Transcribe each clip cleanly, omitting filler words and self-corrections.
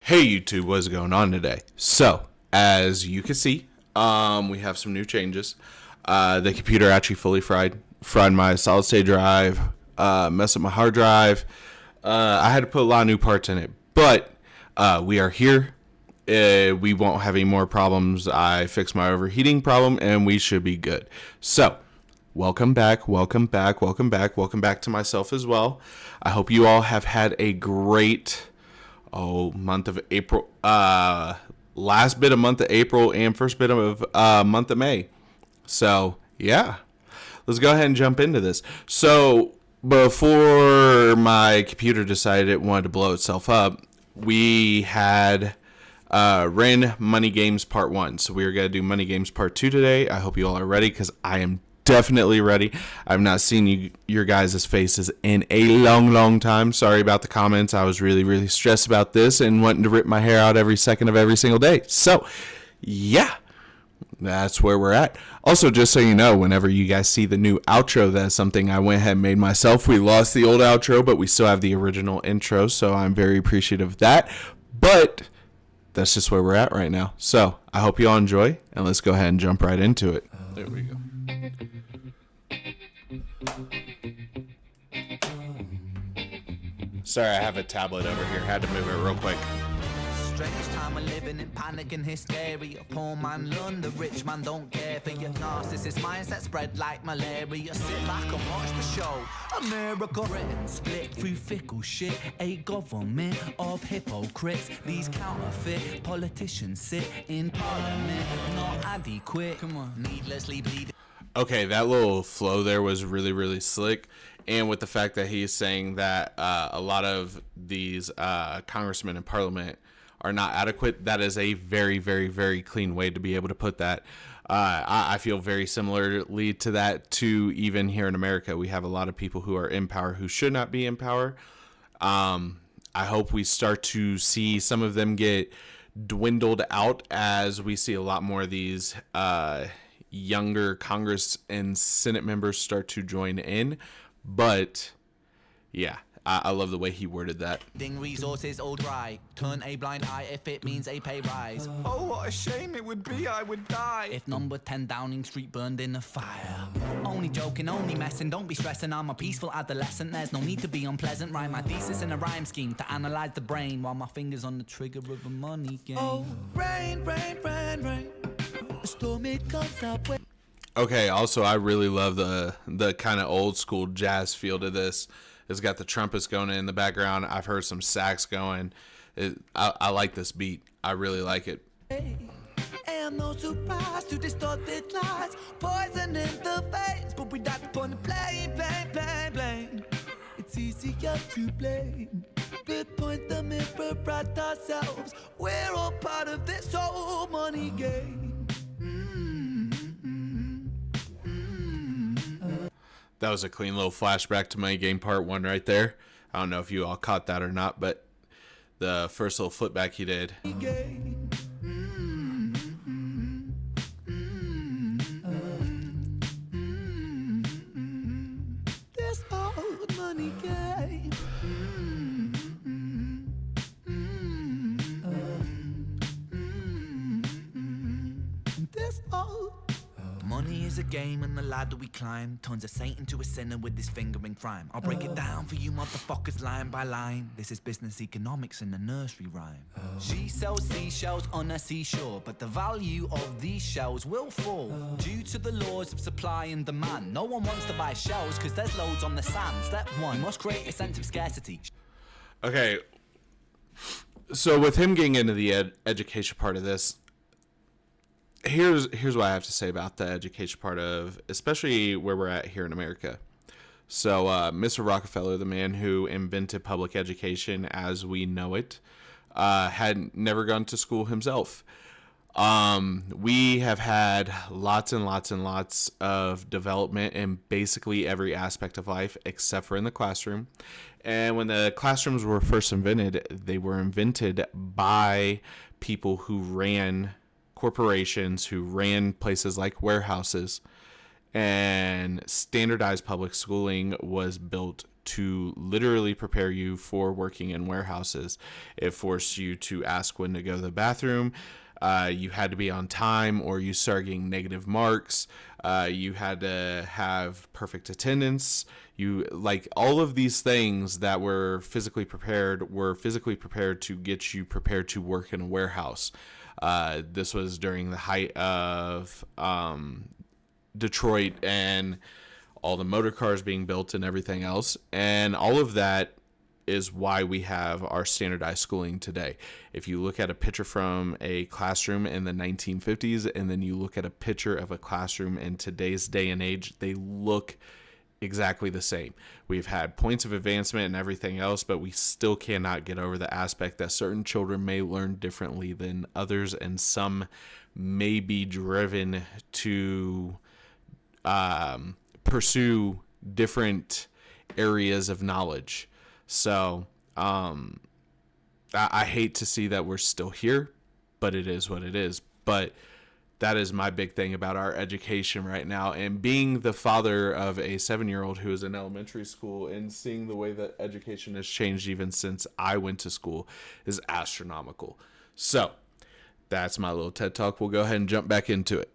Hey YouTube, what's going on today? So, as you can see, we have some new changes. The computer actually fully fried my solid state drive, messed up my hard drive. I had to put a lot of new parts in it, but we are here. We won't have any more problems. I fixed my overheating problem, and we should be good. So, welcome back to myself as well. I hope you all have had a great month of April, last bit of month of April and first bit of month of May. So yeah, let's go ahead and jump into this. So before my computer decided it wanted to blow itself up, we had ran Money Games Part 1. So we're going to do Money Games Part 2 today. I hope you all are ready because I am definitely ready. I've not seen your guys' faces in a long time. Sorry about the comments. I was really stressed about this and wanting to rip my hair out every second of every single day. So, yeah, that's where we're at. Also, just so you know, whenever you guys see the new outro, that's something I went ahead and made myself. We lost the old outro, but we still have the original intro, so I'm very appreciative of that. But that's just where we're at right now. So, I hope you all enjoy, and let's go ahead and jump right into it. There we go. Sorry, I have a tablet over here. Had to move it real quick. Strange time of living in panic and hysteria. Poor man learn, the rich man don't care for your narcissist mindset spread like malaria. Sit back and watch the show. America Britain split through fickle shit. A government of hypocrites. These counterfeit politicians sit in parliament, not adequate. Come on, needlessly bleeding. Okay, that little flow there was really slick. And with the fact that he's saying that a lot of these congressmen in parliament are not adequate, that is a very clean way to be able to put that. I feel very similarly to that, to even here in America. We have a lot of people who are in power who should not be in power. I hope we start to see some of them get dwindled out as we see a lot more of these younger Congress and Senate members start to join in. But yeah, I love the way he worded that. Resources all dry. Turn a blind eye if it means a pay rise. Oh, what a shame it would be, I would die if number 10 Downing Street burned in a fire. Only joking, only messing, don't be stressing. I'm a peaceful adolescent, there's no need to be unpleasant. Write my thesis in a rhyme scheme to analyze the brain while my fingers on the trigger of a money game. Oh, rain, a storm it comes up with. Okay, also I really love the kind of old school jazz feel to this. It's got the trumpets going in the background. I've heard some sax going. I like this beat. I really like it. And no surprise to distorted lies, poison in the veins, but we died upon the blame. It's easier to blame, but point the mirror at ourselves. We're all part of this whole money game. That was a clean little flashback to Money Game Part 1 right there. I don't know if you all caught that or not, but the first little flip back he did. This old money game. This old money is a game, and the ladder we climb turns a saint into a sinner with his fingering crime. I'll break it down for you motherfuckers line by line. This is business economics in a nursery rhyme. She sells seashells on a seashore, but the value of these shells will fall due to the laws of supply and demand. No one wants to buy shells because there's loads on the sand. Step 1, you must create a sense of scarcity. Okay, so with him getting into the education part of this, Here's what I have to say about the education part of, especially where we're at here in America. So, Mr. Rockefeller, the man who invented public education as we know it, had never gone to school himself. We have had lots and lots of development in basically every aspect of life except for in the classroom. And when the classrooms were first invented, they were invented by people who ran corporations, who ran places like warehouses, And standardized public schooling was built to literally prepare you for working in warehouses. It forced you to ask when to go to the bathroom. You had to be on time, or you start getting negative marks. You had to have perfect attendance. You like all of these things that were physically prepared to get you prepared to work in a warehouse. This was during the height of Detroit and all the motor cars being built and everything else. And all of that is why we have our standardized schooling today. If you look at a picture from a classroom in the 1950s and then you look at a picture of a classroom in today's day and age, they look exactly the same. We've had points of advancement and everything else, but we still cannot get over the aspect that certain children may learn differently than others, and some may be driven to pursue different areas of knowledge. So I hate to see that we're still here, but it is what it is. But that is my big thing about our education right now. And being the father of a 7-year-old who is in elementary school and seeing the way that education has changed even since I went to school is astronomical. So that's my little TED Talk. We'll go ahead and jump back into it.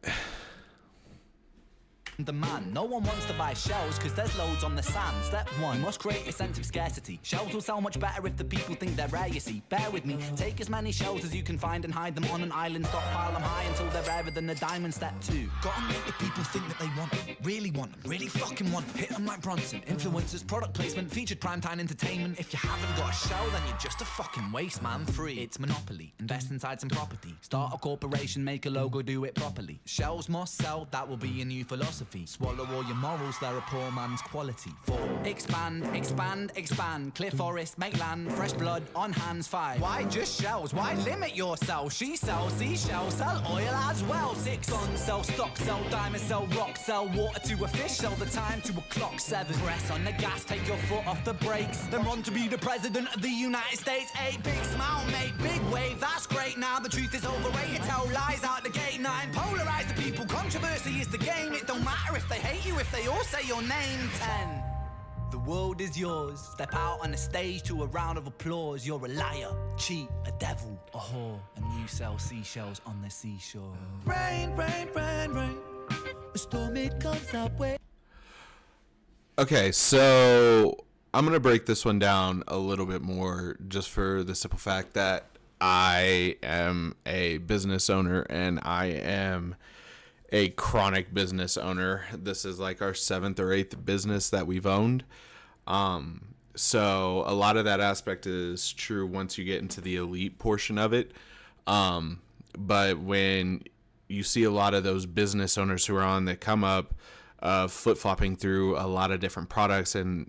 Demand. No one wants to buy shells because there's loads on the sand. Step 1, must create a sense of scarcity. Shells will sell much better if the people think they're rare, you see. Bear with me, take as many shells as you can find and hide them on an island. Stockpile them high until they're rarer than a diamond. Step 2, gotta make the people think that they want them. Really want them, really fucking want them. Hit them like Bronson. Influencers, product placement, featured primetime entertainment. If you haven't got a shell, then you're just a fucking waste, man. 3, it's monopoly. Invest inside some property. Start a corporation, make a logo, do it properly. Shells must sell, that will be a new philosophy. Swallow all your morals, they're a poor man's quality. 4, expand, expand, expand. Clear forest, make land, fresh blood on hands. 5, why just shells? Why limit yourself? She sells seashells, sell oil as well. 6, guns, sell stock, sell diamonds, sell rock, sell water to a fish, sell the time to a clock. 7, press on the gas, take your foot off the brakes, then run to be the president of the United States. 8, big smile, make big wave, that's great. Now the truth is overrated, tell lies out the gate. 9, polarize the people, controversy is the game. It don't matter if they hate you, if they all say your name. 10, the world is yours. Step out on the stage to a round of applause. You're a liar, cheat, a devil, a whore, and you sell seashells on the seashore. Rain, rain, rain, rain, a storm it comes up with. Okay, so I'm going to break this one down a little bit more just for the simple fact that I am a business owner and I am a chronic business owner. This is like our 7th or 8th business that we've owned. So a lot of that aspect is true once you get into the elite portion of it. But when you see a lot of those business owners who are on that come up, flip-flopping through a lot of different products and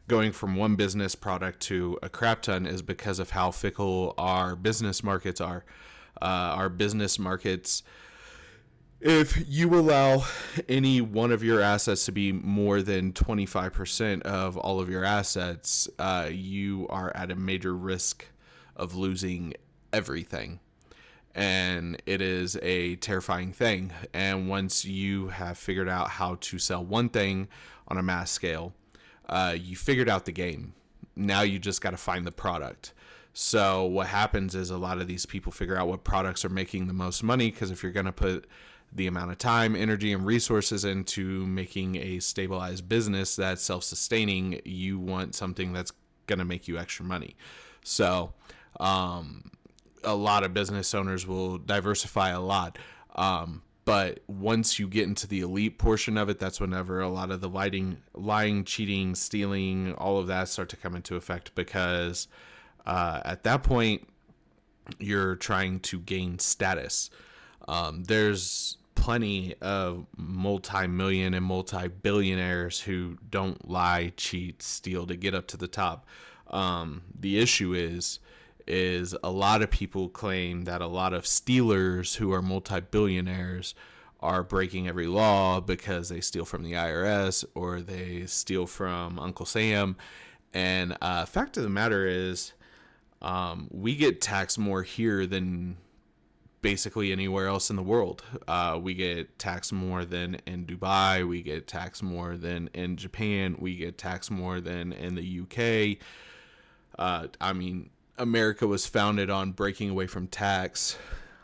going from one business product to a crap ton is because of how fickle our business markets are. Our business markets, if you allow any one of your assets to be more than 25% of all of your assets, you are at a major risk of losing everything. And it is a terrifying thing. And once you have figured out how to sell one thing on a mass scale, you figured out the game. Now you just got to find the product. So what happens is a lot of these people figure out what products are making the most money, because if you're going to put the amount of time, energy, and resources into making a stabilized business that's self-sustaining, you want something that's going to make you extra money. So a lot of business owners will diversify a lot. But once you get into the elite portion of it, that's whenever a lot of the lying, cheating, stealing, all of that start to come into effect, because at that point, you're trying to gain status. There's plenty of multi-million and multi-billionaires who don't lie, cheat, steal to get up to the top. The issue is a lot of people claim that a lot of stealers who are multi-billionaires are breaking every law because they steal from the IRS or they steal from Uncle Sam. And fact of the matter is, we get taxed more here than basically anywhere else in the world. We get taxed more than in Dubai. We get taxed more than in Japan. We get taxed more than in the UK. I mean, America was founded on breaking away from tax,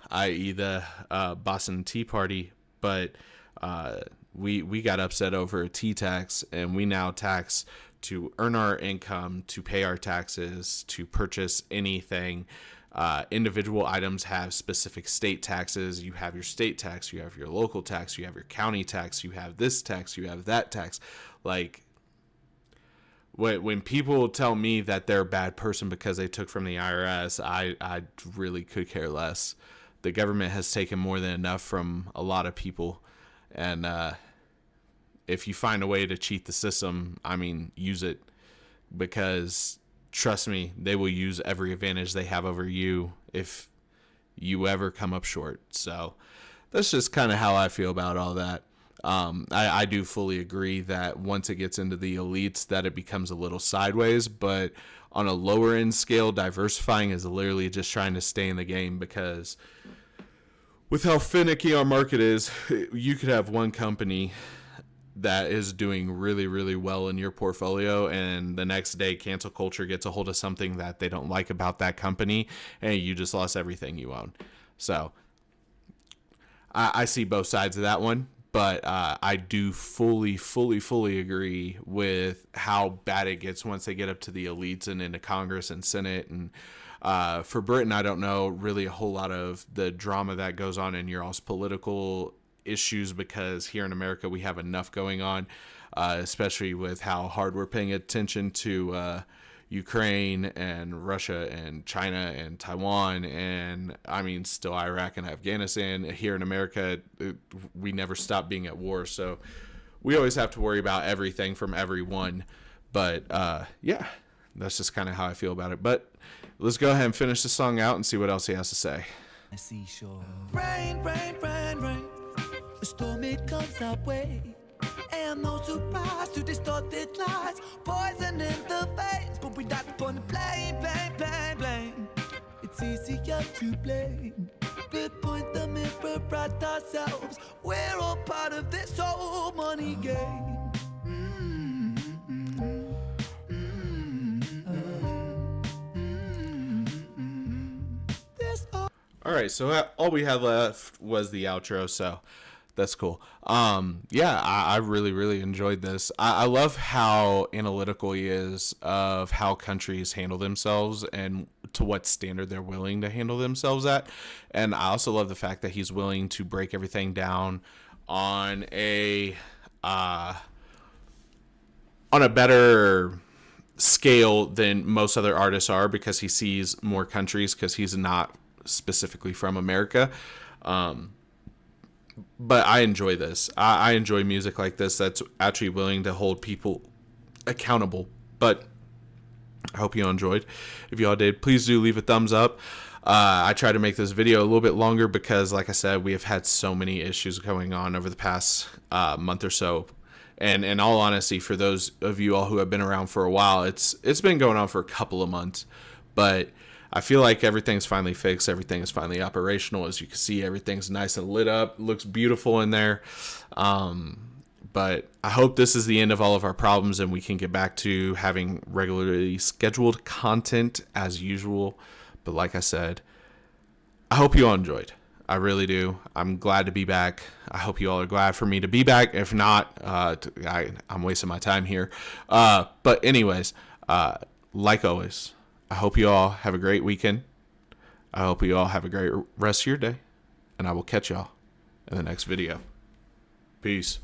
i.e. the Boston Tea Party, but we got upset over a tea tax, and we now tax to earn our income, to pay our taxes, to purchase anything. Individual items have specific state taxes. You have your state tax, you have your local tax, you have your county tax, you have this tax, you have that tax. Like, when people tell me that they're a bad person because they took from the IRS, I really could care less. The government has taken more than enough from a lot of people. And if you find a way to cheat the system, I mean, use it. Because trust me, they will use every advantage they have over you if you ever come up short. So that's just kind of how I feel about all that. I do fully agree that once it gets into the elites that it becomes a little sideways, but on a lower end scale, diversifying is literally just trying to stay in the game, because with how finicky our market is, you could have one company that is doing really, really well in your portfolio, and the next day cancel culture gets a hold of something that they don't like about that company, and you just lost everything you own. So I see both sides of that one. But I do fully agree with how bad it gets once they get up to the elites and into Congress and Senate. And for Britain, I don't know really a whole lot of the drama that goes on in your all's political issues, because here in America we have enough going on, especially with how hard we're paying attention to Ukraine and Russia and China and Taiwan, and I mean still Iraq and Afghanistan. Here in America, we never stop being at war, so we always have to worry about everything from everyone. But yeah, that's just kind of how I feel about it. But let's go ahead and finish the song out and see what else he has to say. Seashore. Rain, rain, rain, rain. A storm, it comes our way. And no surprise to distorted lies, poison in the veins, but we not upon the blame. It's easier to blame, but point the mirror at ourselves. We're all part of this whole money game. All right, so all we had left was the outro, so that's cool. Yeah, I really enjoyed this. I love how analytical he is of how countries handle themselves and to what standard they're willing to handle themselves at. And I also love the fact that he's willing to break everything down on a better scale than most other artists are, because he sees more countries, because he's not specifically from America. But I enjoy this. I enjoy music like this that's actually willing to hold people accountable. But I hope you all enjoyed. If you all did, please do leave a thumbs up. I tried to make this video a little bit longer because, like I said, we have had so many issues going on over the past month or so. And in all honesty, for those of you all who have been around for a while, it's been going on for a couple of months. But I feel like everything's finally fixed. Everything is finally operational. As you can see, everything's nice and lit up. Looks beautiful in there. But I hope this is the end of all of our problems and we can get back to having regularly scheduled content as usual. But like I said, I hope you all enjoyed. I really do. I'm glad to be back. I hope you all are glad for me to be back. If not, I'm wasting my time here. But anyways, like always, I hope you all have a great weekend. I hope you all have a great rest of your day. And I will catch y'all in the next video. Peace.